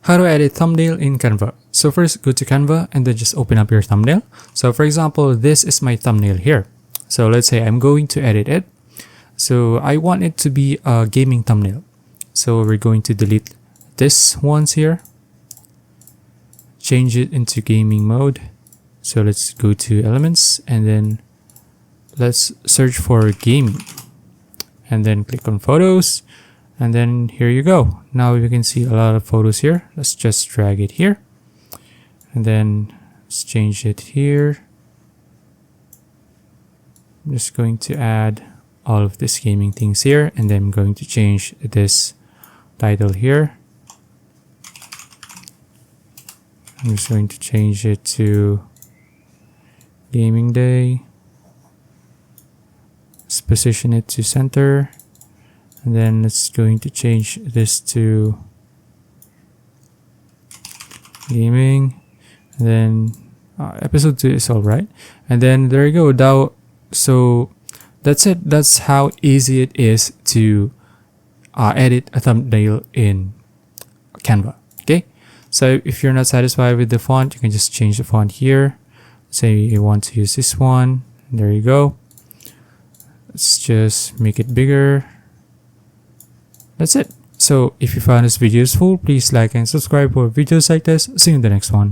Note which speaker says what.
Speaker 1: How to edit thumbnail in Canva. So first, go to Canva and then just open up your thumbnail. So for example, this is my thumbnail here. So let's say I'm going to edit it. So I want it to be a gaming thumbnail. So we're going to delete this ones here. Change it into gaming mode. So let's go to elements and then let's search for gaming. And then click on photos. And then here you go. Now you can see a lot of photos here. Let's just drag it here. And then let's change it here. I'm just going to add all of this gaming things here. And then I'm going to change this title here. I'm just going to change it to Gaming Day. Let's position it to center. And then it's going to change this to gaming. And then episode 2 is all right. And then there you go. Now, so that's it. That's how easy it is to edit a thumbnail in Canva. Okay. So if you're not satisfied with the font, you can just change the font here. Say you want to use this one. There you go. Let's just make it bigger. That's it. So if you found this video useful, please like and subscribe for videos like this. See you in the next one.